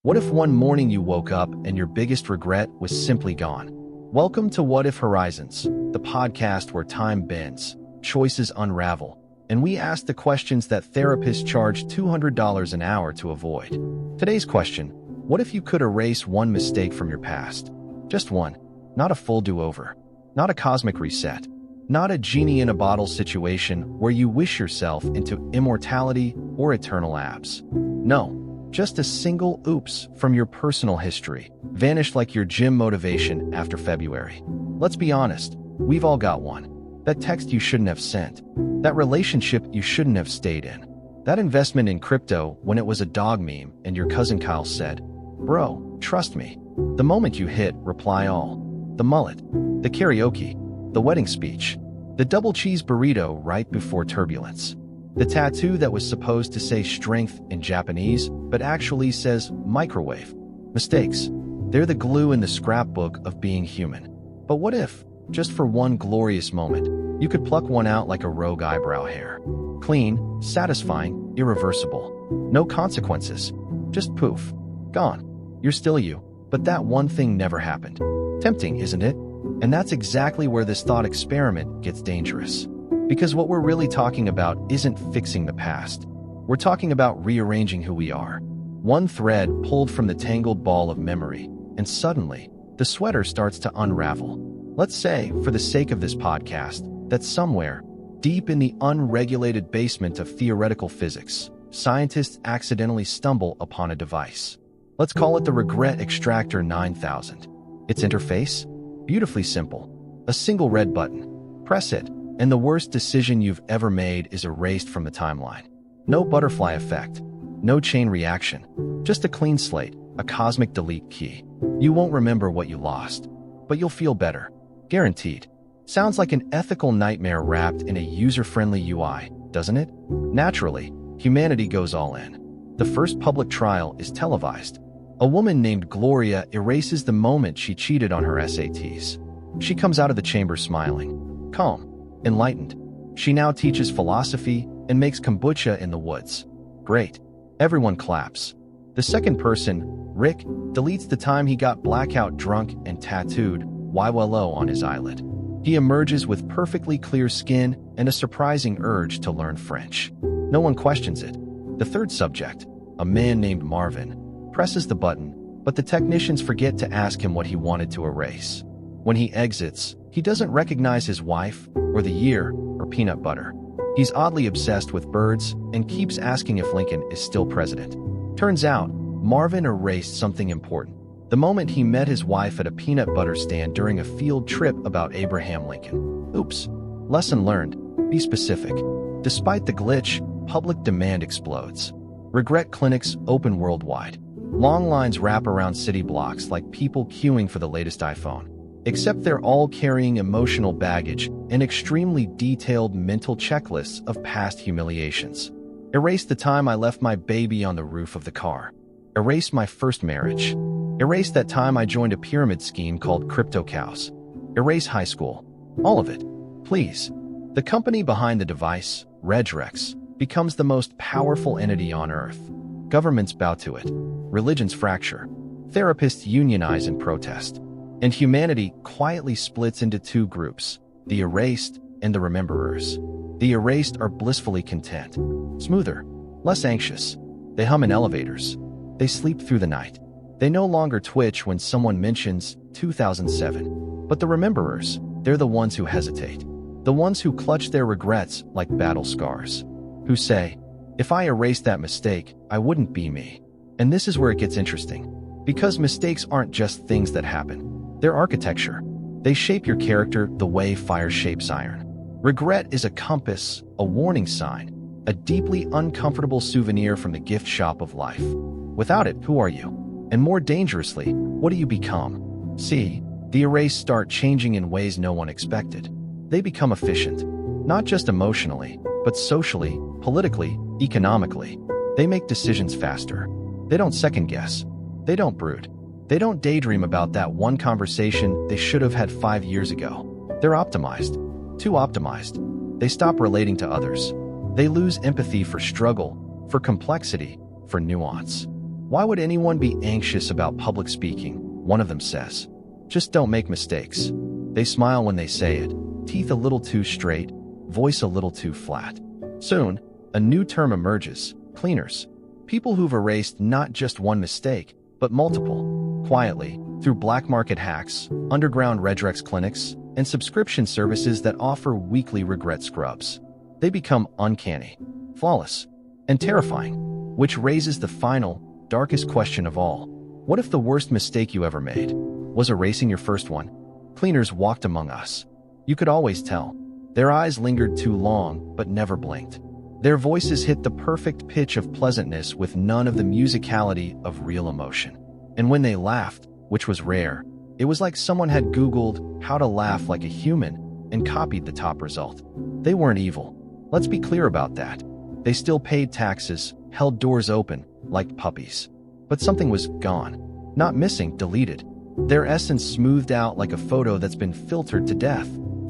What if one morning you woke up and your biggest regret was simply gone? Welcome to What If Horizons, the podcast where time bends, choices unravel, and we ask the questions that therapists charge $200 an hour to avoid. Today's question: what if you could erase one mistake from your past? Just one. Not a full do-over. Not a cosmic reset. Not a genie in a bottle situation where you wish yourself into immortality or eternal abs. No. Just a single oops from your personal history, vanished like your gym motivation after February. Let's be honest, we've all got one. That text you shouldn't have sent. That relationship you shouldn't have stayed in. That investment in crypto when it was a dog meme and your cousin Kyle said, "Bro, trust me." The moment you hit reply all. The mullet. The karaoke. The wedding speech. The double cheese burrito right before turbulence. The tattoo that was supposed to say strength in Japanese, but actually says microwave. Mistakes. They're the glue in the scrapbook of being human. But what if, just for one glorious moment, you could pluck one out like a rogue eyebrow hair? Clean, satisfying, irreversible. No consequences. Just poof. Gone. You're still you, but that one thing never happened. Tempting, isn't it? And that's exactly where this thought experiment gets dangerous. Because what we're really talking about isn't fixing the past. We're talking about rearranging who we are. One thread pulled from the tangled ball of memory, and suddenly, the sweater starts to unravel. Let's say, for the sake of this podcast, that somewhere, deep in the unregulated basement of theoretical physics, scientists accidentally stumble upon a device. Let's call it the Regret Extractor 9000. Its interface? Beautifully simple. A single red button. Press it, and the worst decision you've ever made is erased from the timeline. No butterfly effect. No chain reaction. Just a clean slate, a cosmic delete key. You won't remember what you lost, but you'll feel better. Guaranteed. Sounds like an ethical nightmare wrapped in a user-friendly UI, doesn't it? Naturally, humanity goes all in. The first public trial is televised. A woman named Gloria erases the moment she cheated on her SATs. She comes out of the chamber smiling, calm, enlightened. She now teaches philosophy and makes kombucha in the woods. Great. Everyone claps. The second person, Rick, deletes the time he got blackout drunk and tattooed YWLO on his eyelid. He emerges with perfectly clear skin and a surprising urge to learn French. No one questions it. The third subject, a man named Marvin, presses the button, but the technicians forget to ask him what he wanted to erase. When he exits, he doesn't recognize his wife, or the year, or peanut butter. He's oddly obsessed with birds and keeps asking if Lincoln is still president. Turns out, Marvin erased something important. The moment he met his wife at a peanut butter stand during a field trip about Abraham Lincoln. Oops. Lesson learned. Be specific. Despite the glitch, public demand explodes. Regret clinics open worldwide. Long lines wrap around city blocks like people queuing for the latest iPhone. Except they're all carrying emotional baggage and extremely detailed mental checklists of past humiliations. Erase the time I left my baby on the roof of the car. Erase my first marriage. Erase that time I joined a pyramid scheme called Crypto Cows. Erase high school. All of it. Please. The company behind the device, Regrex, becomes the most powerful entity on Earth. Governments bow to it. Religions fracture. Therapists unionize and protest. And humanity quietly splits into two groups, the erased and the rememberers. The erased are blissfully content, smoother, less anxious. They hum in elevators. They sleep through the night. They no longer twitch when someone mentions 2007. But the rememberers, they're the ones who hesitate. The ones who clutch their regrets like battle scars. Who say, if I erased that mistake, I wouldn't be me. And this is where it gets interesting. Because mistakes aren't just things that happen. They're architecture. They shape your character the way fire shapes iron. Regret is a compass, a warning sign, a deeply uncomfortable souvenir from the gift shop of life. Without it, who are you? And more dangerously, what do you become? See, the erased start changing in ways no one expected. They become efficient, not just emotionally, but socially, politically, economically. They make decisions faster. They don't second guess. They don't brood. They don't daydream about that one conversation they should have had 5 years ago. They're optimized. Too optimized. They stop relating to others. They lose empathy for struggle, for complexity, for nuance. Why would anyone be anxious about public speaking? One of them says. Just don't make mistakes. They smile when they say it, teeth a little too straight, voice a little too flat. Soon, a new term emerges, cleaners. People who've erased not just one mistake, but multiple, quietly, through black market hacks, underground regex clinics, and subscription services that offer weekly regret scrubs. They become uncanny, flawless, and terrifying, which raises the final, darkest question of all. What if the worst mistake you ever made was erasing your first one? Cleaners walked among us. You could always tell. Their eyes lingered too long, but never blinked. Their voices hit the perfect pitch of pleasantness with none of the musicality of real emotion. And when they laughed, which was rare, it was like someone had Googled how to laugh like a human and copied the top result. They weren't evil. Let's be clear about that. They still paid taxes, held doors open, like puppies. But something was gone. Not missing, deleted. Their essence smoothed out like a photo that's been filtered to death.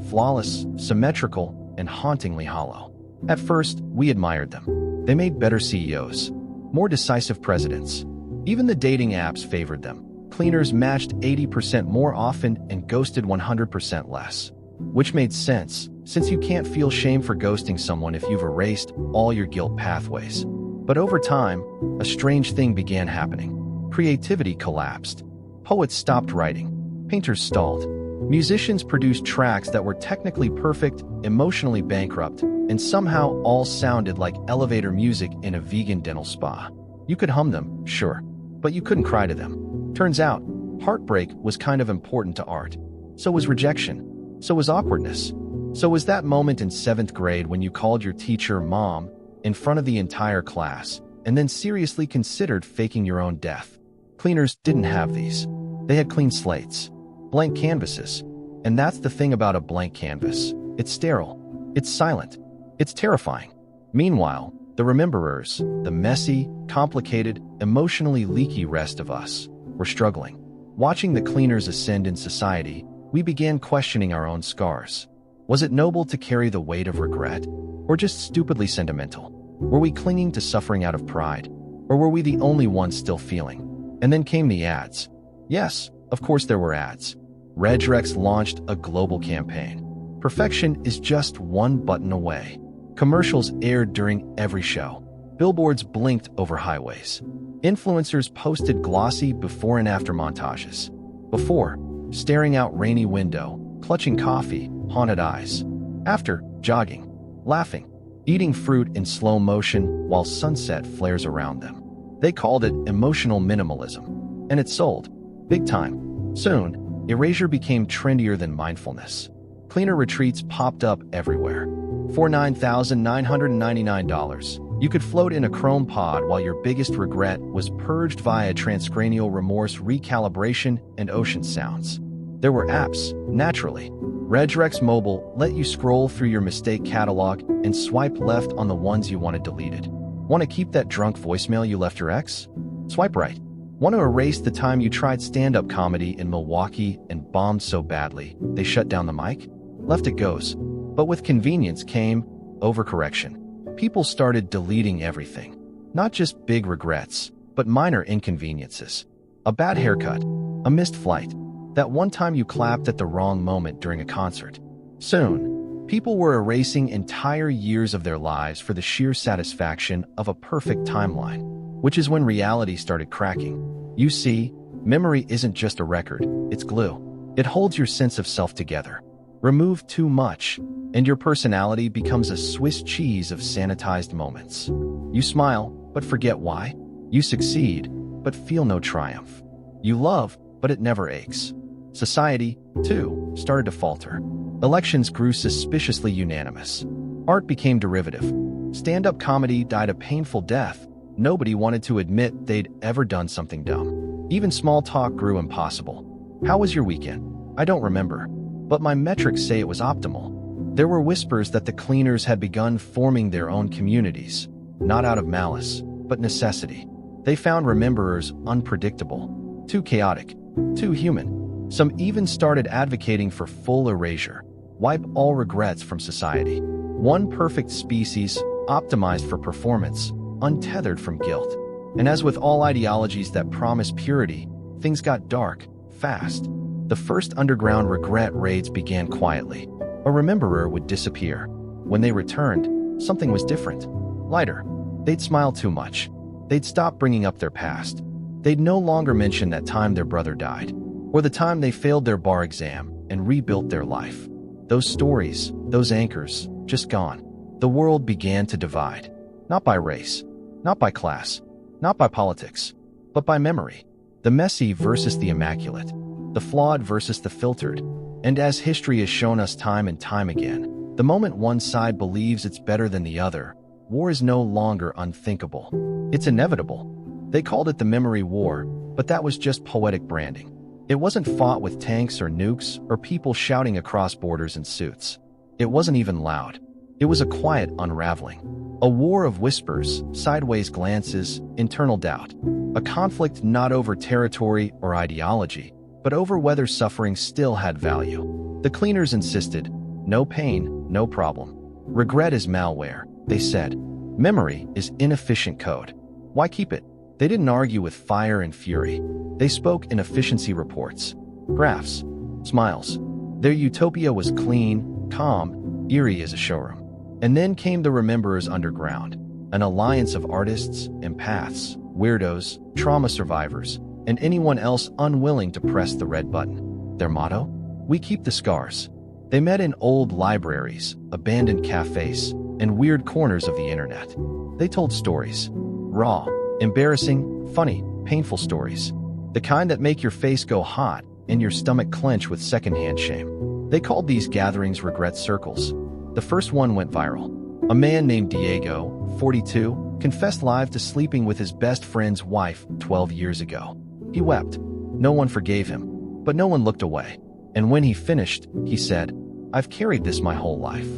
Flawless, symmetrical, and hauntingly hollow. At first, we admired them. They made better CEOs, more decisive presidents. Even the dating apps favored them. Cleaners matched 80% more often and ghosted 100% less. Which made sense, since you can't feel shame for ghosting someone if you've erased all your guilt pathways. But over time, a strange thing began happening. Creativity collapsed. Poets stopped writing. Painters stalled. Musicians produced tracks that were technically perfect, emotionally bankrupt, and somehow all sounded like elevator music in a vegan dental spa. You could hum them, sure, but you couldn't cry to them. Turns out, heartbreak was kind of important to art. So was rejection. So was awkwardness. So was that moment in 7th grade when you called your teacher mom in front of the entire class and then seriously considered faking your own death. Cleaners didn't have these. They had clean slates, blank canvases. And that's the thing about a blank canvas. It's sterile. It's silent. It's terrifying. Meanwhile, the rememberers, the messy, complicated, emotionally leaky rest of us, were struggling. Watching the cleaners ascend in society, we began questioning our own scars. Was it noble to carry the weight of regret? Or just stupidly sentimental? Were we clinging to suffering out of pride? Or were we the only ones still feeling? And then came the ads. Yes, of course there were ads. Regex launched a global campaign. Perfection is just one button away. Commercials aired during every show. Billboards blinked over highways. Influencers posted glossy before and after montages. Before, staring out rainy window, clutching coffee, haunted eyes. After, jogging, laughing, eating fruit in slow motion while sunset flares around them. They called it emotional minimalism. And it sold. Big time. Soon, erasure became trendier than mindfulness. Cleaner retreats popped up everywhere. For $9,999, you could float in a chrome pod while your biggest regret was purged via transcranial remorse recalibration and ocean sounds. There were apps, naturally. Regex Mobile let you scroll through your mistake catalog and swipe left on the ones you wanted deleted. Want to keep that drunk voicemail you left your ex? Swipe right. Want to erase the time you tried stand-up comedy in Milwaukee and bombed so badly they shut down the mic? Left it goes. But with convenience came overcorrection. People started deleting everything. Not just big regrets, but minor inconveniences. A bad haircut, a missed flight, that one time you clapped at the wrong moment during a concert. Soon, people were erasing entire years of their lives for the sheer satisfaction of a perfect timeline, which is when reality started cracking. You see, memory isn't just a record, it's glue. It holds your sense of self together. Remove too much, and your personality becomes a Swiss cheese of sanitized moments. You smile, but forget why. You succeed, but feel no triumph. You love, but it never aches. Society, too, started to falter. Elections grew suspiciously unanimous. Art became derivative. Stand-up comedy died a painful death. Nobody wanted to admit they'd ever done something dumb. Even small talk grew impossible. How was your weekend? I don't remember. But my metrics say it was optimal. There were whispers that the cleaners had begun forming their own communities, not out of malice, but necessity. They found rememberers unpredictable, too chaotic, too human. Some even started advocating for full erasure, wipe all regrets from society. One perfect species, optimized for performance, untethered from guilt. And as with all ideologies that promise purity, things got dark, fast. The first underground regret raids began quietly. A rememberer would disappear. When they returned, something was different. Lighter. They'd smile too much. They'd stop bringing up their past. They'd no longer mention that time their brother died, or the time they failed their bar exam and rebuilt their life. Those stories, those anchors, just gone. The world began to divide. Not by race, not by class, not by politics, but by memory. The messy versus the immaculate, the flawed versus the filtered. And as history has shown us time and time again, the moment one side believes it's better than the other, war is no longer unthinkable. It's inevitable. They called it the memory war, but that was just poetic branding. It wasn't fought with tanks or nukes or people shouting across borders in suits. It wasn't even loud. It was a quiet unraveling. A war of whispers, sideways glances, internal doubt. A conflict not over territory or ideology, but over whether suffering still had value. The cleaners insisted, no pain, no problem. Regret is malware, they said. Memory is inefficient code. Why keep it? They didn't argue with fire and fury. They spoke in efficiency reports, graphs, smiles. Their utopia was clean, calm, eerie as a showroom. And then came the Rememberers Underground, an alliance of artists, empaths, weirdos, trauma survivors, and anyone else unwilling to press the red button. Their motto? We keep the scars. They met in old libraries, abandoned cafes, and weird corners of the internet. They told stories. Raw, embarrassing, funny, painful stories. The kind that make your face go hot and your stomach clench with secondhand shame. They called these gatherings regret circles. The first one went viral. A man named Diego, 42, confessed live to sleeping with his best friend's wife 12 years ago. He wept. No one forgave him, but no one looked away. And when he finished, he said, "I've carried this my whole life.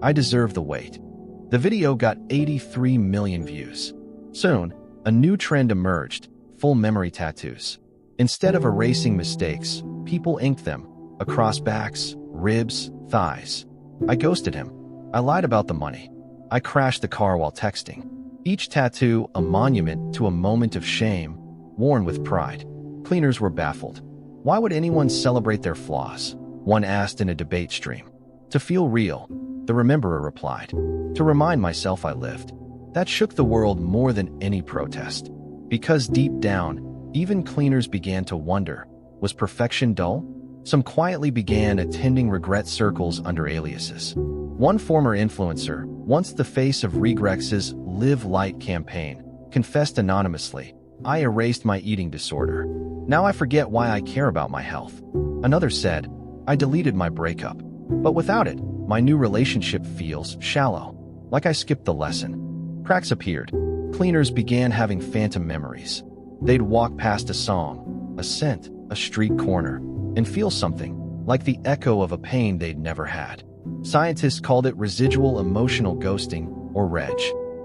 I deserve the weight." The video got 83 million views. Soon, a new trend emerged, full memory tattoos. Instead of erasing mistakes, people inked them across backs, ribs, thighs. I ghosted him. I lied about the money. I crashed the car while texting. Each tattoo a monument to a moment of shame, worn with pride. Cleaners were baffled. Why would anyone celebrate their flaws? One asked in a debate stream. To feel real, the Rememberer replied. To remind myself I lived. That shook the world more than any protest. Because deep down, even cleaners began to wonder, was perfection dull? Some quietly began attending regret circles under aliases. One former influencer, once the face of Regrex's Live Light campaign, confessed anonymously, "I erased my eating disorder. Now I forget why I care about my health." Another said, "I deleted my breakup. But without it, my new relationship feels shallow, like I skipped the lesson." Cracks appeared. Cleaners began having phantom memories. They'd walk past a song, a scent, a street corner, and feel something, like the echo of a pain they'd never had. Scientists called it residual emotional ghosting, or reg.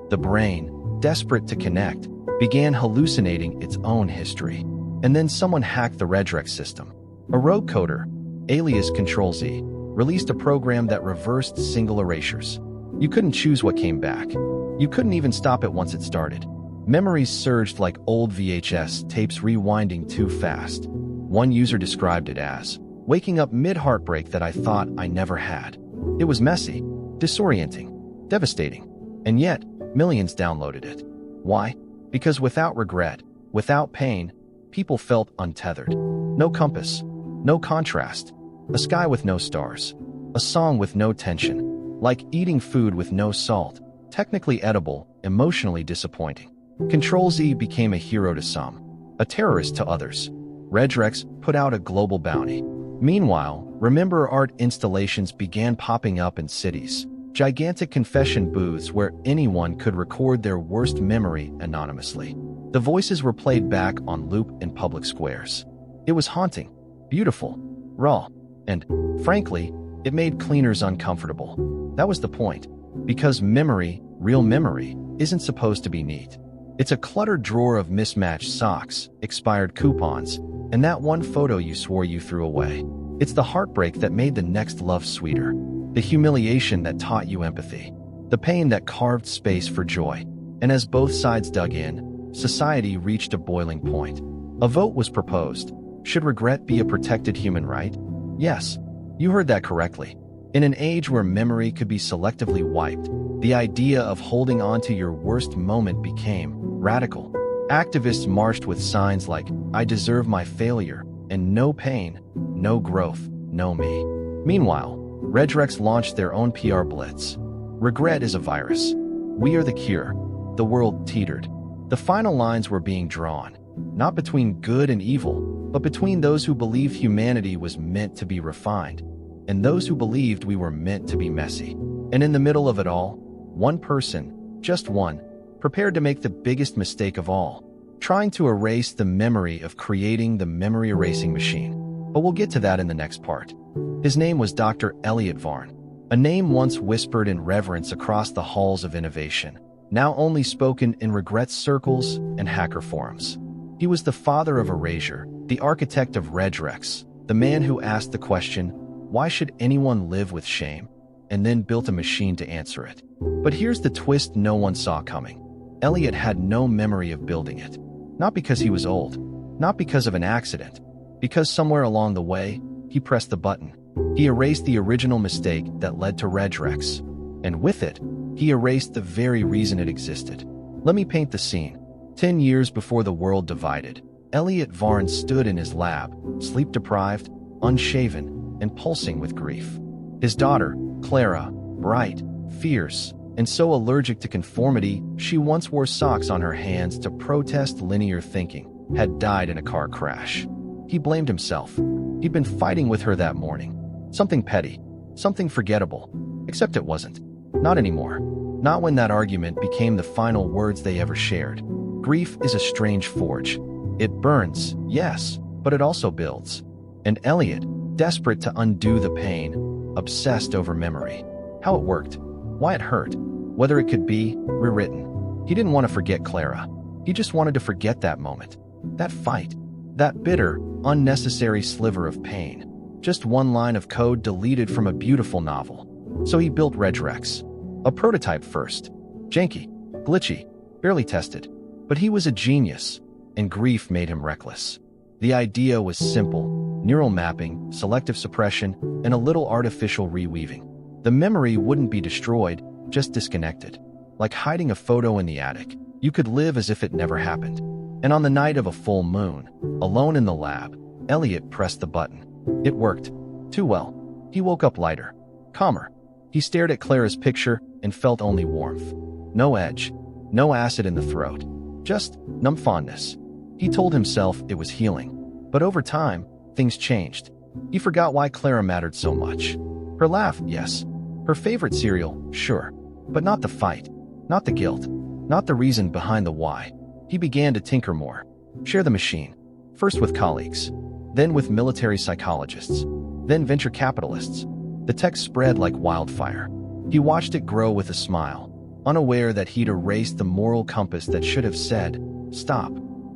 The brain, desperate to connect, began hallucinating its own history. And then someone hacked the Regrex system. A rogue coder, alias Control-Z, released a program that reversed single erasures. You couldn't choose what came back. You couldn't even stop it once it started. Memories surged like old VHS tapes rewinding too fast. One user described it as, "Waking up mid-heartbreak that I thought I never had." It was messy, disorienting, devastating, and yet millions downloaded it. Why? Because without regret, without pain, people felt untethered. No compass, no contrast, a sky with no stars, a song with no tension, like eating food with no salt, technically edible, emotionally disappointing. Control-Z became a hero to some, a terrorist to others. Regrex put out a global bounty. Meanwhile, Remember art installations began popping up in cities, gigantic confession booths where anyone could record their worst memory anonymously. The voices were played back on loop in public squares. It was haunting, beautiful, raw, and, frankly, it made cleaners uncomfortable. That was the point, because memory, real memory, isn't supposed to be neat. It's a cluttered drawer of mismatched socks, expired coupons, and that one photo you swore you threw away. It's the heartbreak that made the next love sweeter, the humiliation that taught you empathy, the pain that carved space for joy. And as both sides dug in, society reached a boiling point. A vote was proposed. Should regret be a protected human right? Yes, you heard that correctly. In an age where memory could be selectively wiped, the idea of holding on to your worst moment became radical. Activists marched with signs like, "I deserve my failure," and "No pain, no growth, no me." Meanwhile, Regrex launched their own PR blitz. Regret is a virus. We are the cure. The world teetered. The final lines were being drawn, not between good and evil, but between those who believed humanity was meant to be refined, and those who believed we were meant to be messy. And in the middle of it all, one person, just one, prepared to make the biggest mistake of all, trying to erase the memory of creating the memory erasing machine. But we'll get to that in the next part. His name was Dr. Elliot Varn, a name once whispered in reverence across the halls of innovation, now only spoken in regret circles and hacker forums. He was the father of erasure, the architect of Regrex, the man who asked the question, "Why should anyone live with shame?" and then built a machine to answer it. But here's the twist no one saw coming. Elliot had no memory of building it. Not because he was old, not because of an accident, because somewhere along the way, he pressed the button. He erased the original mistake that led to Regrex, and with it, he erased the very reason it existed. Let me paint the scene. 10 years before the world divided, Elliot Varn stood in his lab, sleep-deprived, unshaven, and pulsing with grief. His daughter, Clara, bright, fierce, and so allergic to conformity she once wore socks on her hands to protest linear thinking, had died in a car crash. He blamed himself. He'd been fighting with her that morning. Something petty, something forgettable, except it wasn't. Not anymore. Not when that argument became the final words they ever shared. Grief is a strange forge. It burns, yes, but it also builds. And Elliot, desperate to undo the pain, obsessed over memory. How it worked, why it hurt, whether it could be rewritten. He didn't want to forget Clara. He just wanted to forget that moment, that fight, that bitter, unnecessary sliver of pain. Just one line of code deleted from a beautiful novel. So he built Regrex. A prototype first. Janky, glitchy, barely tested. But he was a genius, and grief made him reckless. The idea was simple: neural mapping, selective suppression, and a little artificial reweaving. The memory wouldn't be destroyed, just disconnected. Like hiding a photo in the attic, you could live as if it never happened. And on the night of a full moon, alone in the lab, Elliot pressed the button. It worked. Too well. He woke up lighter, calmer. He stared at Clara's picture and felt only warmth. No edge, no acid in the throat, just numb fondness. He told himself it was healing. But over time, things changed. He forgot why Clara mattered so much. Her laugh, yes. Her favorite cereal, sure. But not the fight, not the guilt, not the reason behind the why. He began to tinker more. Share the machine. First with colleagues, then with military psychologists, then venture capitalists. The tech spread like wildfire. He watched it grow with a smile, unaware that he'd erased the moral compass that should have said, "Stop."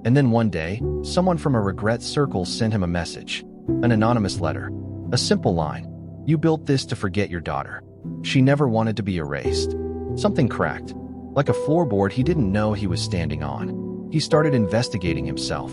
And then one day, someone from a regret circle sent him a message. An anonymous letter. A simple line. "You built this to forget your daughter. She never wanted to be erased." Something cracked. Like a floorboard he didn't know he was standing on. He started investigating himself,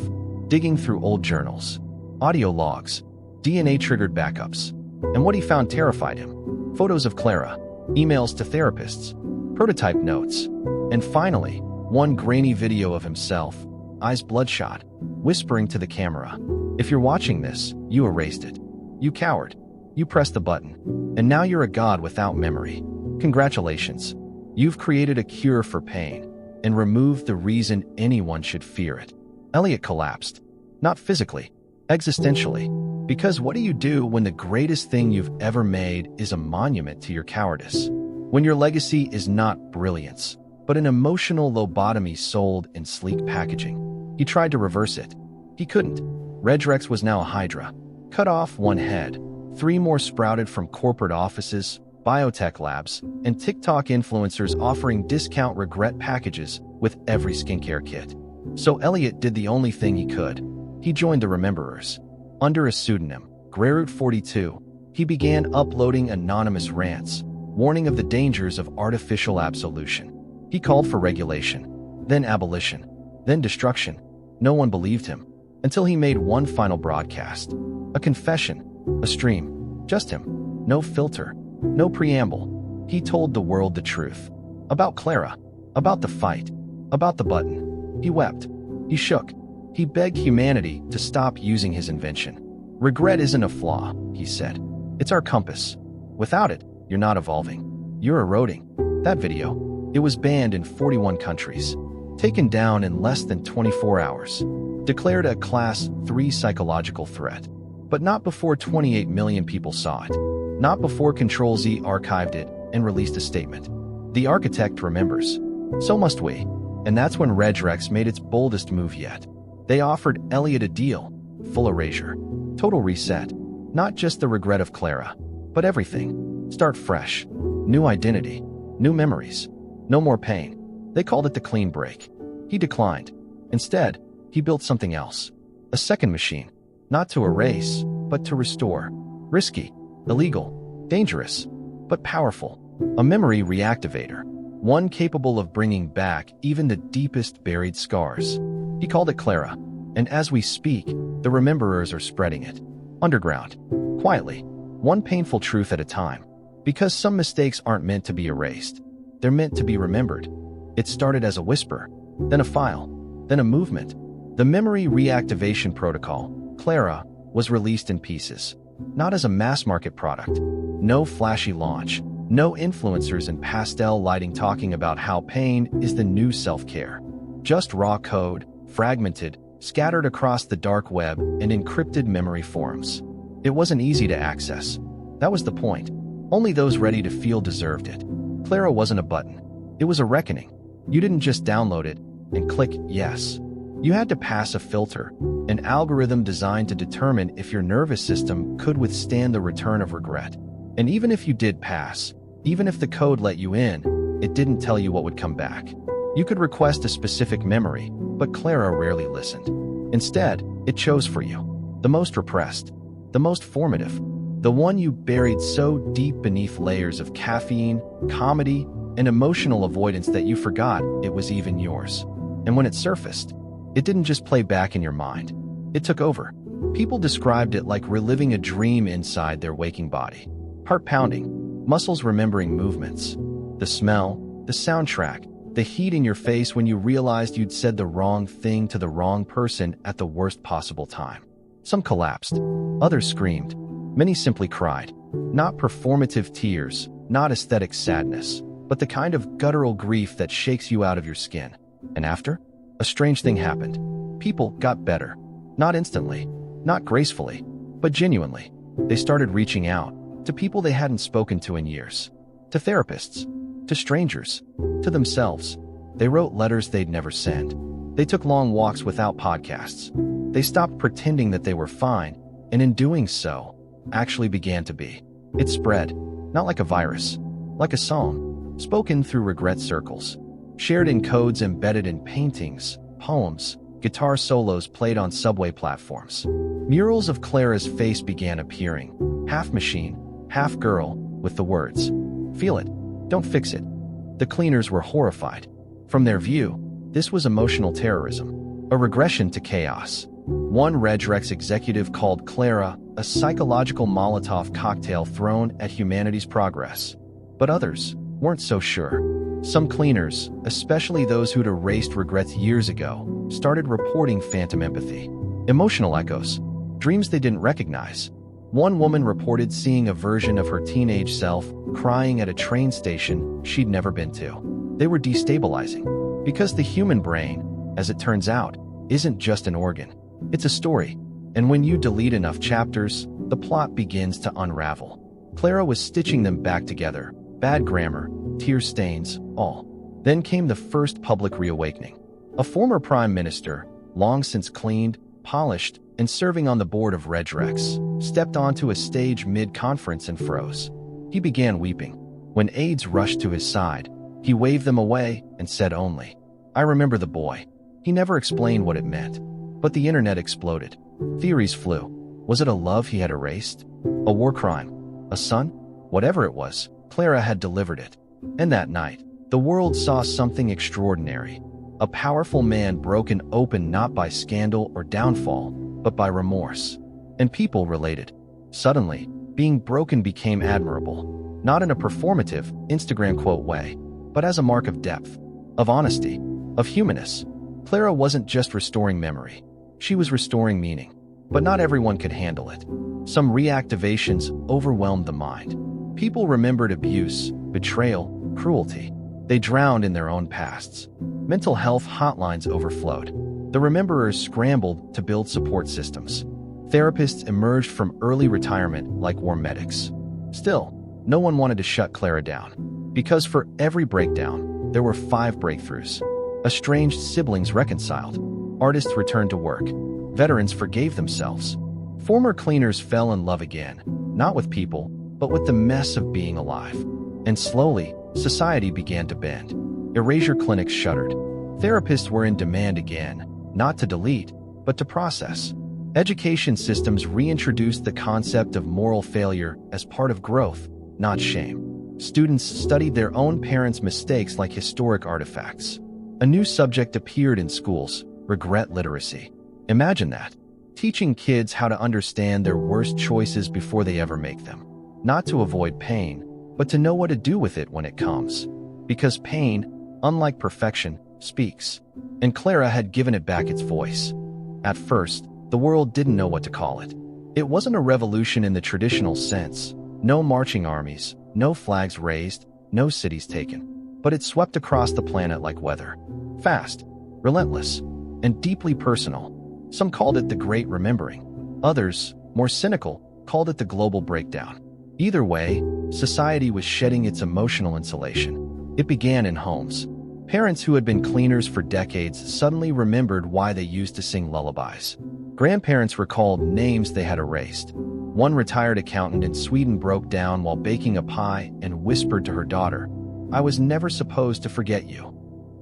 digging through old journals, audio logs, DNA-triggered backups. And what he found terrified him. Photos of Clara, emails to therapists, prototype notes, and finally, one grainy video of himself, eyes bloodshot, whispering to the camera, "If you're watching this, you erased it. You coward. You pressed the button. And now you're a god without memory. Congratulations. You've created a cure for pain and removed the reason anyone should fear it." Elliot collapsed. Not physically, existentially. Because what do you do when the greatest thing you've ever made is a monument to your cowardice? When your legacy is not brilliance, but an emotional lobotomy sold in sleek packaging? He tried to reverse it. He couldn't. Regrex was now a hydra. Cut off one head. 3 more sprouted from corporate offices, biotech labs, and TikTok influencers offering discount regret packages with every skincare kit. So Elliot did the only thing he could. He joined the Rememberers. Under a pseudonym, Greyroot42, he began uploading anonymous rants, warning of the dangers of artificial absolution. He called for regulation, then abolition, then destruction. No one believed him, until he made one final broadcast. A confession, a stream, just him. No filter, no preamble. He told the world the truth. About Clara, about the fight, about the button. He wept, he shook, he begged humanity to stop using his invention. Regret isn't a flaw, he said. It's our compass. Without it, you're not evolving. You're eroding. That video, it was banned in 41 countries. Taken down in less than 24 hours. Declared a Class 3 psychological threat. But not before 28 million people saw it. Not before Control-Z archived it and released a statement. The architect remembers. So must we. And that's when Regrex made its boldest move yet. They offered Elliot a deal. Full erasure. Total reset. Not just the regret of Clara, but everything. Start fresh. New identity. New memories. No more pain. They called it the clean break. He declined. Instead, he built something else. A second machine. Not to erase, but to restore. Risky. Illegal. Dangerous. But powerful. A memory reactivator. One capable of bringing back even the deepest buried scars. He called it Clara. And as we speak, the rememberers are spreading it. Underground. Quietly. One painful truth at a time. Because some mistakes aren't meant to be erased. They're meant to be remembered. It started as a whisper, then a file, then a movement. The memory reactivation protocol, Clara, was released in pieces. Not as a mass-market product. No flashy launch. No influencers in pastel lighting talking about how pain is the new self-care. Just raw code, fragmented, scattered across the dark web and encrypted memory forums. It wasn't easy to access. That was the point. Only those ready to feel deserved it. Clara wasn't a button. It was a reckoning. You didn't just download it and click yes. You had to pass a filter, an algorithm designed to determine if your nervous system could withstand the return of regret. And even if you did pass, even if the code let you in, it didn't tell you what would come back. You could request a specific memory, but Clara rarely listened. Instead, it chose for you. The most repressed, the most formative, the one you buried so deep beneath layers of caffeine, comedy, and emotional avoidance that you forgot it was even yours. And when it surfaced, it didn't just play back in your mind. It took over. People described it like reliving a dream inside their waking body. Heart pounding, muscles remembering movements. The smell, the soundtrack, the heat in your face when you realized you'd said the wrong thing to the wrong person at the worst possible time. Some collapsed. Others screamed. Many simply cried. Not performative tears, not aesthetic sadness, but the kind of guttural grief that shakes you out of your skin. And after? A strange thing happened. People got better. Not instantly, not gracefully, but genuinely. They started reaching out to people they hadn't spoken to in years. To therapists. To strangers. To themselves. They wrote letters they'd never send. They took long walks without podcasts. They stopped pretending that they were fine, and in doing so, actually began to be. It spread, not like a virus, like a song, spoken through regret circles, shared in codes embedded in paintings, poems, guitar solos played on subway platforms. Murals of Clara's face began appearing, half machine, half girl, with the words, "Feel it, don't fix it." The cleaners were horrified. From their view, this was emotional terrorism, a regression to chaos. One Regrex executive called Clara a psychological Molotov cocktail thrown at humanity's progress. But others weren't so sure. Some cleaners, especially those who'd erased regrets years ago, started reporting phantom empathy. Emotional echoes, dreams they didn't recognize. One woman reported seeing a version of her teenage self crying at a train station she'd never been to. They were destabilizing. Because the human brain, as it turns out, isn't just an organ. It's a story. And when you delete enough chapters, the plot begins to unravel. Clara was stitching them back together. Bad grammar, tear stains, all. Then came the first public reawakening. A former prime minister, long since cleaned, polished, and serving on the board of Regrex, stepped onto a stage mid-conference and froze. He began weeping. When aides rushed to his side, he waved them away and said only, "I remember the boy." He never explained what it meant. But the internet exploded. Theories flew. Was it a love he had erased? A war crime? A son? Whatever it was, Clara had delivered it. And that night, the world saw something extraordinary. A powerful man broken open not by scandal or downfall, but by remorse. And people related. Suddenly, being broken became admirable, not in a performative, Instagram quote way, but as a mark of depth, of honesty, of humanness. Clara wasn't just restoring memory. She was restoring meaning. But not everyone could handle it. Some reactivations overwhelmed the mind. People remembered abuse, betrayal, cruelty. They drowned in their own pasts. Mental health hotlines overflowed. The rememberers scrambled to build support systems. Therapists emerged from early retirement like war medics. Still, no one wanted to shut Clara down. Because for every breakdown, there were 5 breakthroughs. Estranged siblings reconciled. Artists returned to work. Veterans forgave themselves. Former cleaners fell in love again, not with people, but with the mess of being alive. And slowly, society began to bend. Erasure clinics shuttered. Therapists were in demand again, not to delete, but to process. Education systems reintroduced the concept of moral failure as part of growth, not shame. Students studied their own parents' mistakes like historic artifacts. A new subject appeared in schools, regret literacy. Imagine that. Teaching kids how to understand their worst choices before they ever make them. Not to avoid pain, but to know what to do with it when it comes. Because pain, unlike perfection, speaks. And Clara had given it back its voice. At first, the world didn't know what to call it. It wasn't a revolution in the traditional sense. No marching armies, no flags raised, no cities taken. But it swept across the planet like weather. Fast, relentless, and deeply personal. Some called it the Great Remembering. Others, more cynical, called it the global breakdown. Either way, society was shedding its emotional insulation. It began in homes. Parents who had been cleaners for decades suddenly remembered why they used to sing lullabies. Grandparents recalled names they had erased. One retired accountant in Sweden broke down while baking a pie and whispered to her daughter, "I was never supposed to forget you."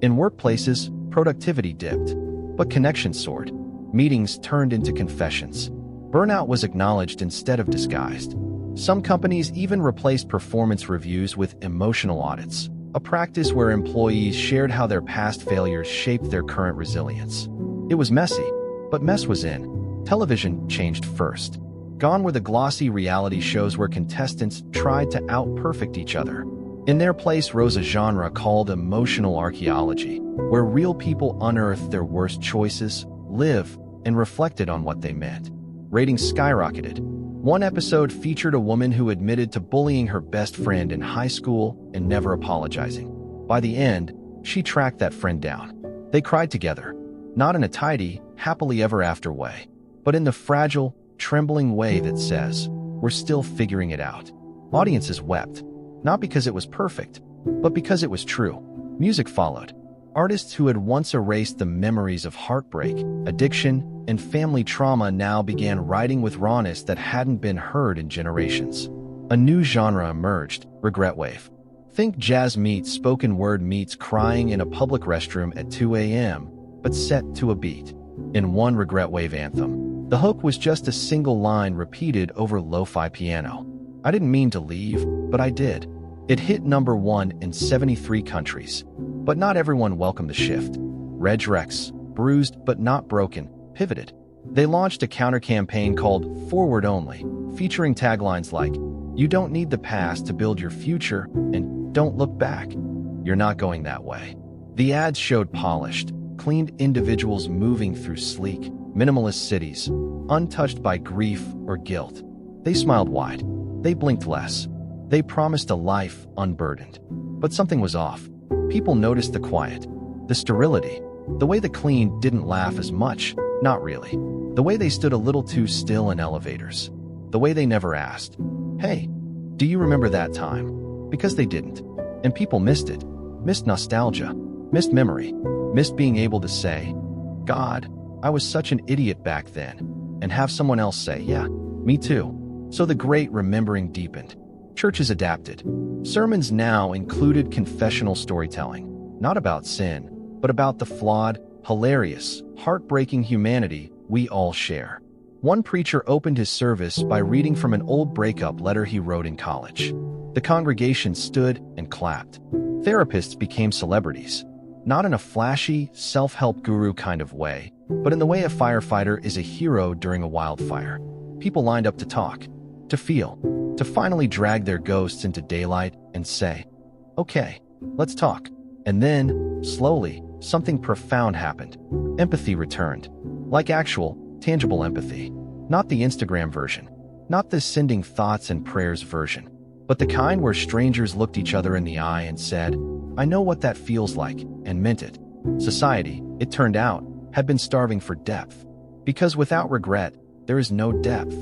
In workplaces, productivity dipped, but connection soared. Meetings turned into confessions. Burnout was acknowledged instead of disguised. Some companies even replaced performance reviews with emotional audits, a practice where employees shared how their past failures shaped their current resilience. It was messy, but mess was in. Television changed first. Gone were the glossy reality shows where contestants tried to out-perfect each other. In their place rose a genre called emotional archaeology, where real people unearthed their worst choices, lived, and reflected on what they meant. Ratings skyrocketed. One episode featured a woman who admitted to bullying her best friend in high school and never apologizing. By the end, she tracked that friend down. They cried together, not in a tidy, happily ever after way, but in the fragile, trembling way that says, "We're still figuring it out." Audiences wept, not because it was perfect, but because it was true. Music followed. Artists who had once erased the memories of heartbreak, addiction, and family trauma now began writing with rawness that hadn't been heard in generations. A new genre emerged, regret wave. Think jazz meets spoken word meets crying in a public restroom at 2 a.m., but set to a beat. In one regret wave anthem, the hook was just a single line repeated over lo-fi piano. "I didn't mean to leave, but I did." It hit #1 in 73 countries. But not everyone welcomed the shift. Reg Rex, bruised but not broken, pivoted. They launched a counter-campaign called Forward Only, featuring taglines like, "You don't need the past to build your future," and "Don't look back. You're not going that way." The ads showed polished, cleaned individuals moving through sleek, minimalist cities, untouched by grief or guilt. They smiled wide. They blinked less. They promised a life unburdened. But something was off. People noticed the quiet, the sterility, the way the clean didn't laugh as much, not really. The way they stood a little too still in elevators. The way they never asked, "Hey, do you remember that time?" Because they didn't. And people missed it. Missed nostalgia. Missed memory. Missed being able to say, "God, I was such an idiot back then." And have someone else say, "Yeah, me too." So the great remembering deepened. Churches adapted. Sermons now included confessional storytelling, not about sin, but about the flawed, hilarious, heartbreaking humanity we all share. One preacher opened his service by reading from an old breakup letter he wrote in college. The congregation stood and clapped. Therapists became celebrities. Not in a flashy, self-help guru kind of way, but in the way a firefighter is a hero during a wildfire. People lined up to talk, to feel, to finally drag their ghosts into daylight and say, "Okay, let's talk." And then, slowly, something profound happened. Empathy returned. Like actual, tangible empathy. Not the Instagram version. Not the sending thoughts and prayers version. But the kind where strangers looked each other in the eye and said, "I know what that feels like," and meant it. Society, it turned out, had been starving for depth. Because without regret, there is no depth.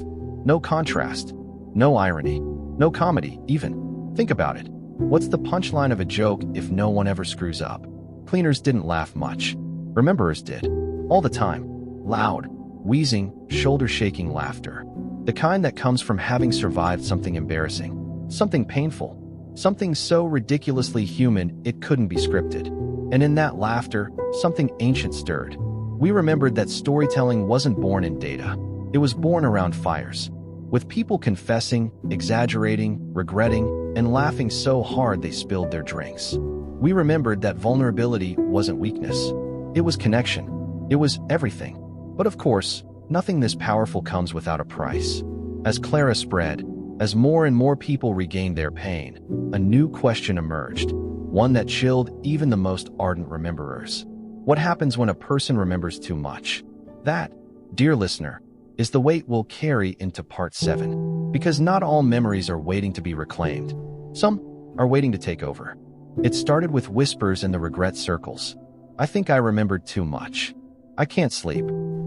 No contrast. No irony. No comedy, even. Think about it. What's the punchline of a joke if no one ever screws up? Cleaners didn't laugh much. Rememberers did. All the time. Loud, wheezing, shoulder-shaking laughter. The kind that comes from having survived something embarrassing. Something painful. Something so ridiculously human it couldn't be scripted. And in that laughter, something ancient stirred. We remembered that storytelling wasn't born in data. It was born around fires. With people confessing, exaggerating, regretting, and laughing so hard they spilled their drinks. We remembered that vulnerability wasn't weakness. It was connection. It was everything. But of course, nothing this powerful comes without a price. As Clara spread, as more and more people regained their pain, a new question emerged, one that chilled even the most ardent rememberers. What happens when a person remembers too much? That, dear listener, is the weight we'll carry into part 7. Because not all memories are waiting to be reclaimed. Some are waiting to take over. It started with whispers in the regret circles. "I think I remembered too much. I can't sleep."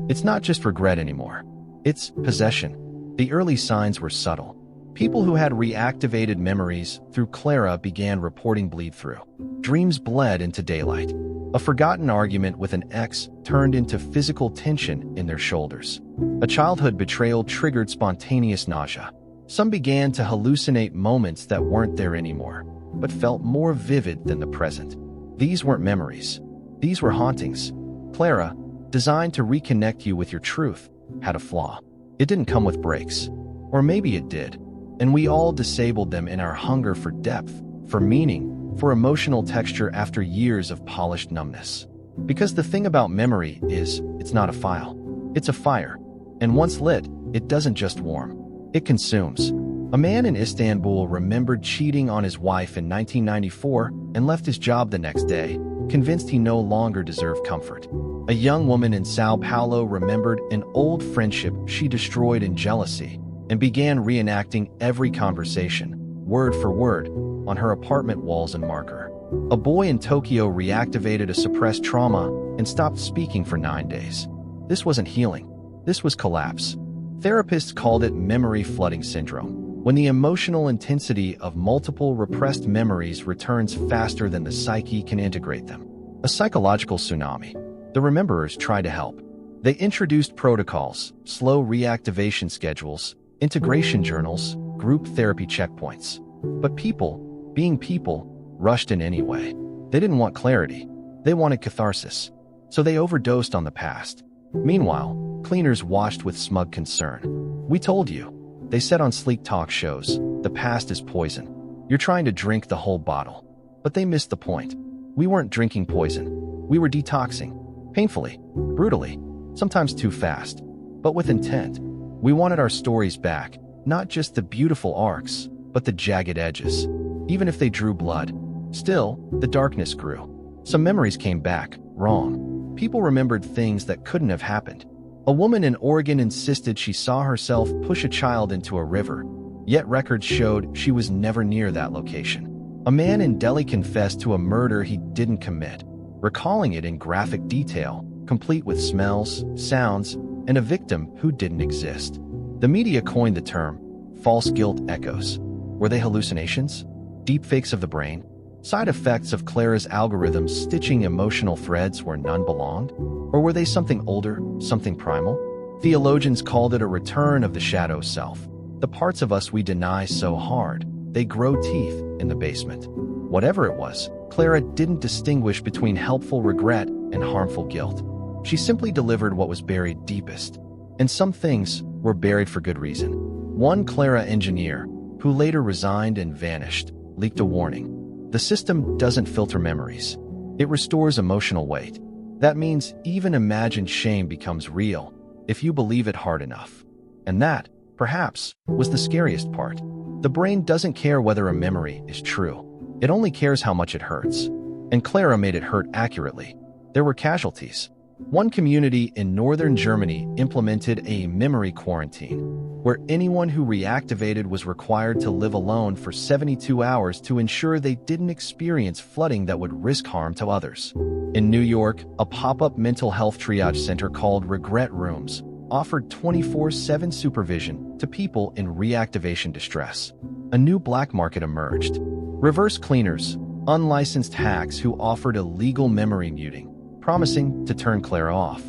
It's not just regret anymore. It's possession. The early signs were subtle. People who had reactivated memories through Clara began reporting bleed-through. Dreams bled into daylight. A forgotten argument with an ex turned into physical tension in their shoulders. A childhood betrayal triggered spontaneous nausea. Some began to hallucinate moments that weren't there anymore, but felt more vivid than the present. These weren't memories. These were hauntings. Clara, designed to reconnect you with your truth, had a flaw. It didn't come with brakes. Or maybe it did. And we all disabled them in our hunger for depth, for meaning, for emotional texture after years of polished numbness. Because the thing about memory is, it's not a file. It's a fire. And once lit, it doesn't just warm. It consumes. A man in Istanbul remembered cheating on his wife in 1994 and left his job the next day, convinced he no longer deserved comfort. A young woman in Sao Paulo remembered an old friendship she destroyed in jealousy and began reenacting every conversation, word for word, on her apartment walls and marker. A boy in Tokyo reactivated a suppressed trauma and stopped speaking for 9 days. This wasn't healing. This was collapse. Therapists called it memory flooding syndrome, when the emotional intensity of multiple repressed memories returns faster than the psyche can integrate them. A psychological tsunami. The rememberers tried to help. They introduced protocols, slow reactivation schedules, integration journals, group therapy checkpoints. But people, being people, rushed in anyway. They didn't want clarity. They wanted catharsis. So they overdosed on the past. Meanwhile, cleaners watched with smug concern. "We told you," they said on sleek talk shows, "the past is poison. You're trying to drink the whole bottle." But they missed the point. We weren't drinking poison. We were detoxing. Painfully, brutally, sometimes too fast, but with intent. We wanted our stories back, not just the beautiful arcs, but the jagged edges. Even if they drew blood, still, the darkness grew. Some memories came back, wrong. People remembered things that couldn't have happened. A woman in Oregon insisted she saw herself push a child into a river, yet records showed she was never near that location. A man in Delhi confessed to a murder he didn't commit, recalling it in graphic detail, complete with smells, sounds, and a victim who didn't exist. The media coined the term, false guilt echoes. Were they hallucinations? Deepfakes of the brain? Side effects of Clara's algorithms stitching emotional threads where none belonged? Or were they something older, something primal? Theologians called it a return of the shadow self, the parts of us we deny so hard, they grow teeth in the basement. Whatever it was, Clara didn't distinguish between helpful regret and harmful guilt. She simply delivered what was buried deepest. And some things were buried for good reason. One Clara engineer, who later resigned and vanished, leaked a warning. The system doesn't filter memories. It restores emotional weight. That means even imagined shame becomes real if you believe it hard enough. And that, perhaps, was the scariest part. The brain doesn't care whether a memory is true. It only cares how much it hurts. And Clara made it hurt accurately. There were casualties. One community in northern Germany implemented a memory quarantine, where anyone who reactivated was required to live alone for 72 hours to ensure they didn't experience flooding that would risk harm to others. In New York, a pop-up mental health triage center called Regret Rooms offered 24/7 supervision to people in reactivation distress. A new black market emerged. Reverse cleaners, unlicensed hacks who offered illegal memory muting, promising to turn Clara off.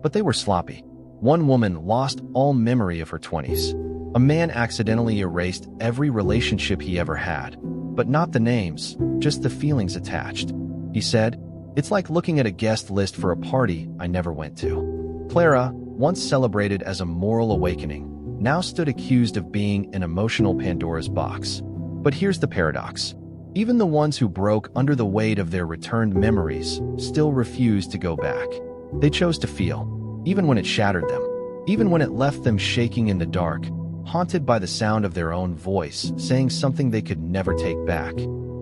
But they were sloppy. One woman lost all memory of her 20s. A man accidentally erased every relationship he ever had, but not the names, just the feelings attached. He said, "It's like looking at a guest list for a party I never went to." Clara, once celebrated as a moral awakening, now stood accused of being an emotional Pandora's box. But here's the paradox. Even the ones who broke under the weight of their returned memories still refused to go back. They chose to feel, even when it shattered them, even when it left them shaking in the dark, haunted by the sound of their own voice saying something they could never take back.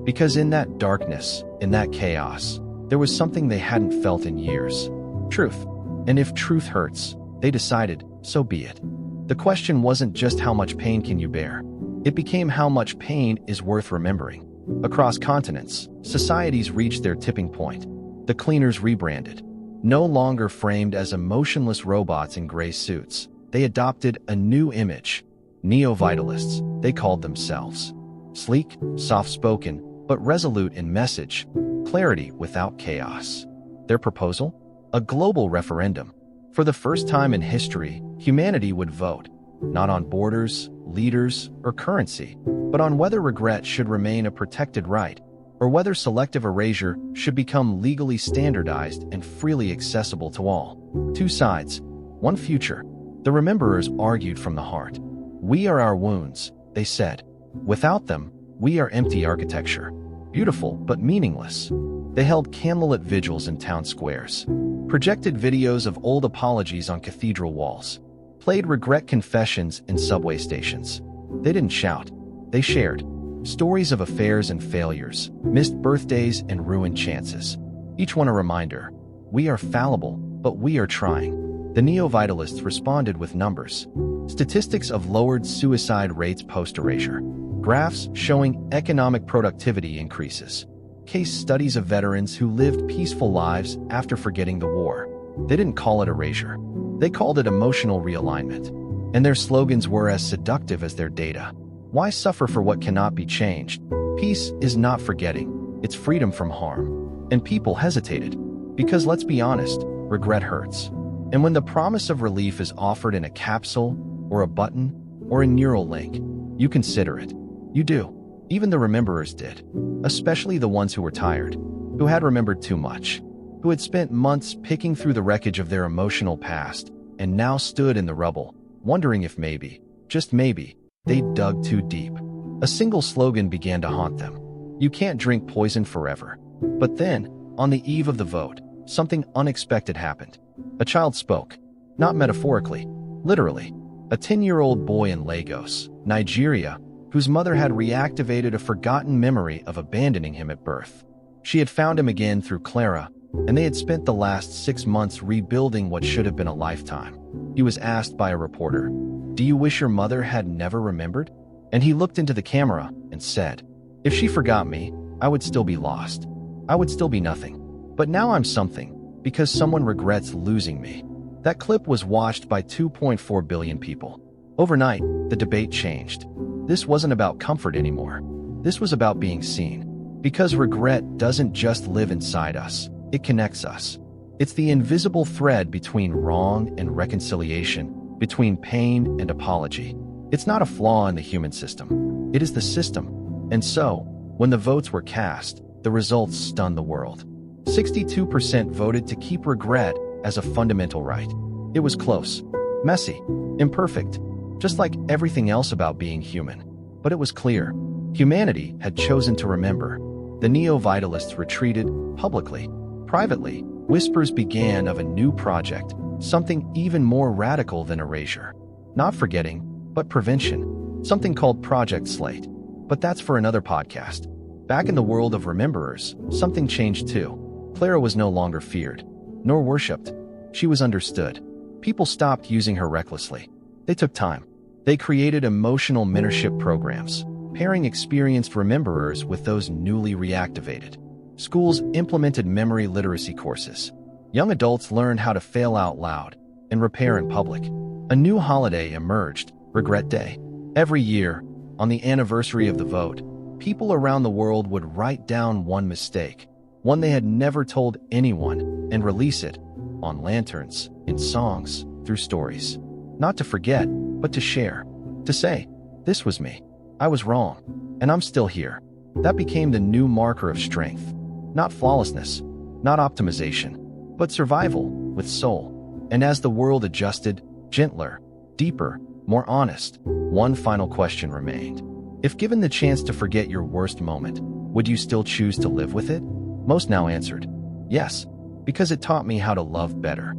Because in that darkness, in that chaos, there was something they hadn't felt in years. Truth. And if truth hurts, they decided, so be it. The question wasn't just how much pain can you bear. It became how much pain is worth remembering. Across continents, societies reached their tipping point. The cleaners rebranded. No longer framed as emotionless robots in gray suits, they adopted a new image. Neo-vitalists, they called themselves. Sleek, soft-spoken, but resolute in message. Clarity without chaos. Their proposal? A global referendum. For the first time in history, humanity would vote, not on borders, leaders, or currency, but on whether regret should remain a protected right, or whether selective erasure should become legally standardized and freely accessible to all. Two sides, one future. The rememberers argued from the heart. We are our wounds, they said. Without them, we are empty architecture. Beautiful, but meaningless. They held candlelit vigils in town squares, projected videos of old apologies on cathedral walls, played regret confessions in subway stations. They didn't shout. They shared. Stories of affairs and failures, missed birthdays and ruined chances. Each one a reminder. We are fallible, but we are trying. The neo-vitalists responded with numbers. Statistics of lowered suicide rates post-erasure. Graphs showing economic productivity increases. Case studies of veterans who lived peaceful lives after forgetting the war. They didn't call it erasure. They called it emotional realignment. And their slogans were as seductive as their data. Why suffer for what cannot be changed? Peace is not forgetting. It's freedom from harm. And people hesitated. Because let's be honest, regret hurts. And when the promise of relief is offered in a capsule, or a button, or a neural link, you consider it. You do. Even the rememberers did. Especially the ones who were tired, who had remembered too much, who had spent months picking through the wreckage of their emotional past, and now stood in the rubble, wondering if maybe, just maybe, they'd dug too deep. A single slogan began to haunt them. You can't drink poison forever. But then, on the eve of the vote, something unexpected happened. A child spoke. Not metaphorically, literally. A 10-year-old boy in Lagos, Nigeria, whose mother had reactivated a forgotten memory of abandoning him at birth. She had found him again through Clara, and they had spent the last 6 months rebuilding what should have been a lifetime. He was asked by a reporter, "Do you wish your mother had never remembered?" And he looked into the camera and said, "If she forgot me, I would still be lost. I would still be nothing. But now I'm something, because someone regrets losing me." That clip was watched by 2.4 billion people. Overnight, the debate changed. This wasn't about comfort anymore. This was about being seen. Because regret doesn't just live inside us, it connects us. It's the invisible thread between wrong and reconciliation, between pain and apology. It's not a flaw in the human system. It is the system. And so, when the votes were cast, the results stunned the world. 62% voted to keep regret as a fundamental right. It was close, messy, imperfect, just like everything else about being human. But it was clear. Humanity had chosen to remember. The neo-vitalists retreated publicly. Privately, whispers began of a new project, something even more radical than erasure. Not forgetting, but prevention, something called Project Slate. But that's for another podcast. Back in the world of rememberers, something changed too. Clara was no longer feared, nor worshipped. She was understood. People stopped using her recklessly. They took time. They created emotional mentorship programs, pairing experienced rememberers with those newly reactivated. Schools implemented memory literacy courses. Young adults learned how to fail out loud and repair in public. A new holiday emerged, Regret Day. Every year, on the anniversary of the vote, people around the world would write down one mistake, one they had never told anyone, and release it on lanterns, in songs, through stories. Not to forget, but to share. To say, this was me. I was wrong, and I'm still here. That became the new marker of strength. Not flawlessness, not optimization, but survival with soul. And as the world adjusted, gentler, deeper, more honest, one final question remained. If given the chance to forget your worst moment, would you still choose to live with it? Most now answered, yes, because it taught me how to love better.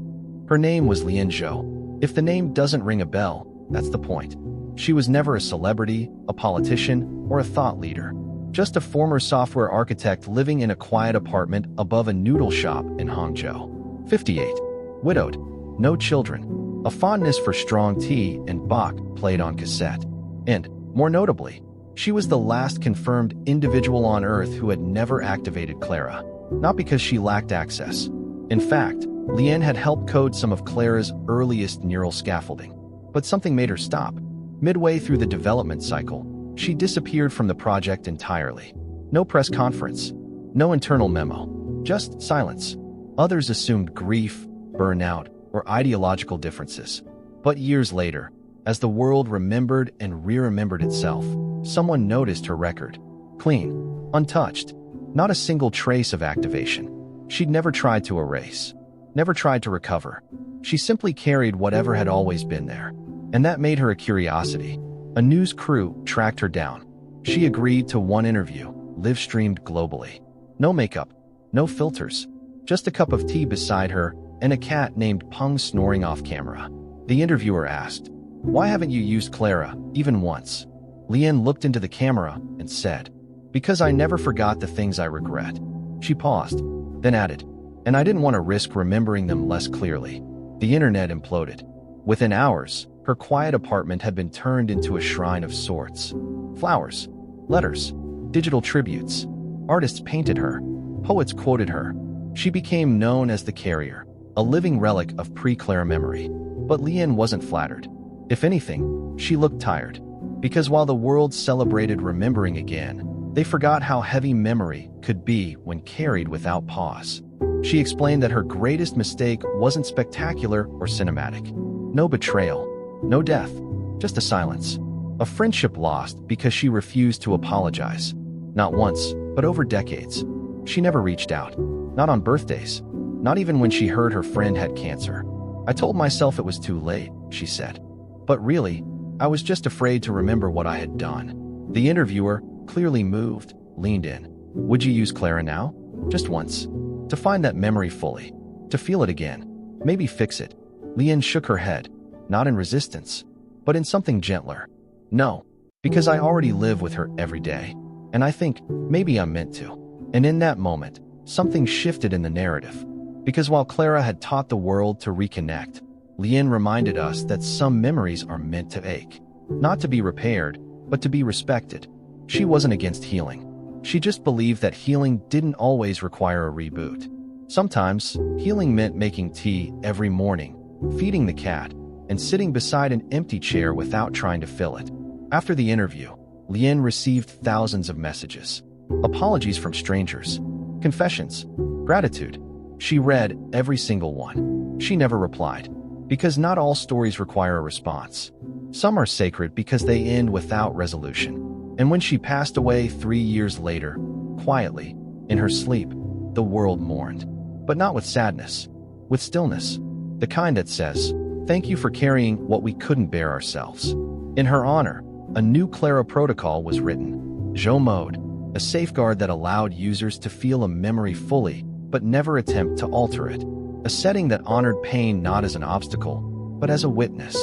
Her name was Lian Zhou. If the name doesn't ring a bell, that's the point. She was never a celebrity, a politician, or a thought leader. Just a former software architect living in a quiet apartment above a noodle shop in Hangzhou. 58. Widowed. No children. A fondness for strong tea and Bach played on cassette. And, more notably, she was the last confirmed individual on Earth who had never activated Clara. Not because she lacked access. In fact, Lian had helped code some of Clara's earliest neural scaffolding. But something made her stop. Midway through the development cycle, she disappeared from the project entirely. No press conference, no internal memo, just silence. Others assumed grief, burnout, or ideological differences. But years later, as the world remembered and re-remembered itself, someone noticed her record. Clean, untouched, not a single trace of activation. She'd never tried to erase, never tried to recover. She simply carried whatever had always been there. And that made her a curiosity. A news crew tracked her down. She agreed to one interview, live-streamed globally. No makeup, no filters, just a cup of tea beside her and a cat named Peng snoring off camera. The interviewer asked, "Why haven't you used Clara, even once?" Lian looked into the camera and said, "Because I never forgot the things I regret." She paused, then added, "And I didn't want to risk remembering them less clearly." The internet imploded. Within hours, her quiet apartment had been turned into a shrine of sorts. Flowers, letters, digital tributes. Artists painted her. Poets quoted her. She became known as the Carrier, a living relic of pre-Clara memory. But Lian wasn't flattered. If anything, she looked tired. Because while the world celebrated remembering again, they forgot how heavy memory could be when carried without pause. She explained that her greatest mistake wasn't spectacular or cinematic. No betrayal. No death, just a silence. A friendship lost because she refused to apologize. Not once, but over decades. She never reached out. Not on birthdays. Not even when she heard her friend had cancer. "I told myself it was too late," she said. "But really, I was just afraid to remember what I had done." The interviewer, clearly moved, leaned in. "Would you use Clara now? Just once. To find that memory fully. To feel it again. Maybe fix it." Lian shook her head. Not in resistance, but in something gentler. "No, because I already live with her every day. And I think maybe I'm meant to." And in that moment, something shifted in the narrative. Because while Clara had taught the world to reconnect, Lian reminded us that some memories are meant to ache. Not to be repaired, but to be respected. She wasn't against healing. She just believed that healing didn't always require a reboot. Sometimes, healing meant making tea every morning, feeding the cat, and sitting beside an empty chair without trying to fill it. After the interview, Lian received thousands of messages. Apologies from strangers. Confessions. Gratitude. She read every single one. She never replied. Because not all stories require a response. Some are sacred because they end without resolution. And when she passed away 3 years later, quietly, in her sleep, the world mourned. But not with sadness. With stillness. The kind that says, "Thank you for carrying what we couldn't bear ourselves." In her honor, a new Clara protocol was written. Zhou mode. a safeguard that allowed users to feel a memory fully, but never attempt to alter it. A setting that honored pain not as an obstacle, but as a witness.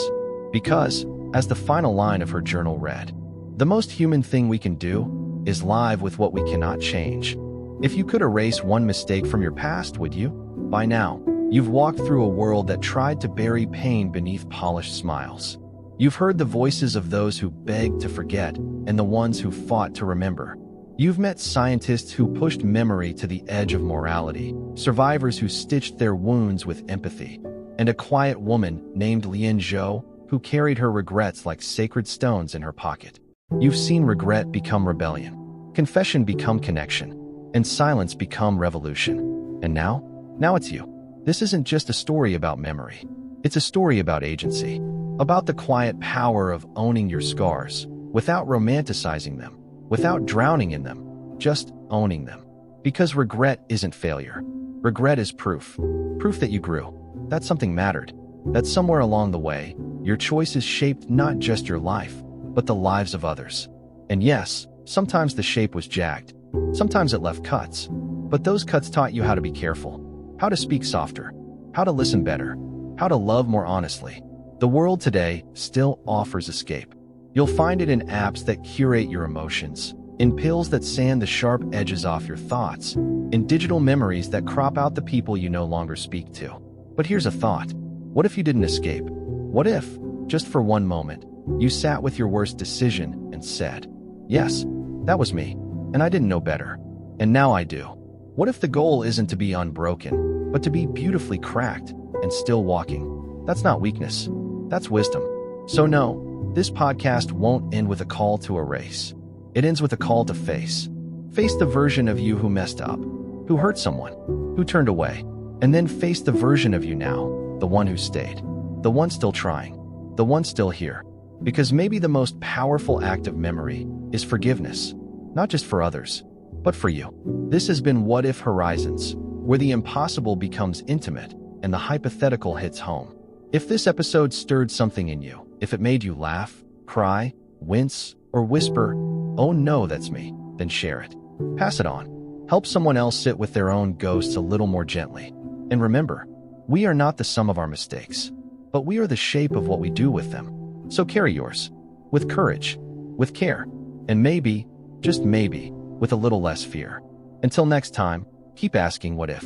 Because, as the final line of her journal read, the most human thing we can do is live with what we cannot change. If you could erase one mistake from your past, would you? By now, you've walked through a world that tried to bury pain beneath polished smiles. You've heard the voices of those who begged to forget and the ones who fought to remember. You've met scientists who pushed memory to the edge of morality, survivors who stitched their wounds with empathy, and a quiet woman named Lien Zhou who carried her regrets like sacred stones in her pocket. You've seen regret become rebellion, confession become connection, and silence become revolution. And now it's you. This isn't just a story about memory. It's a story about agency, about the quiet power of owning your scars, without romanticizing them, without drowning in them, just owning them. Because regret isn't failure. Regret is proof. Proof that you grew, that something mattered, that somewhere along the way, your choices shaped not just your life, but the lives of others. And yes, sometimes the shape was jagged. Sometimes it left cuts. But those cuts taught you how to be careful, how to speak softer, how to listen better, how to love more honestly. The world today still offers escape. You'll find it in apps that curate your emotions, in pills that sand the sharp edges off your thoughts, in digital memories that crop out the people you no longer speak to. But here's a thought. What if you didn't escape? What if, just for one moment, you sat with your worst decision and said, "Yes, that was me, and I didn't know better, and now I do"? What if the goal isn't to be unbroken, but to be beautifully cracked and still walking? That's not weakness. That's wisdom. So no, this podcast won't end with a call to erase. It ends with a call to face. Face the version of you who messed up, who hurt someone, who turned away, and then face the version of you now, the one who stayed, the one still trying, the one still here. Because maybe the most powerful act of memory is forgiveness, not just for others, but for you. This has been What If Horizons, where the impossible becomes intimate and the hypothetical hits home. If this episode stirred something in you, if it made you laugh, cry, wince, or whisper, "Oh no, that's me," then share it. Pass it on. Help someone else sit with their own ghosts a little more gently. And remember, we are not the sum of our mistakes, but we are the shape of what we do with them. So carry yours, with courage, with care, and maybe, just maybe, with a little less fear. Until next time, keep asking what if.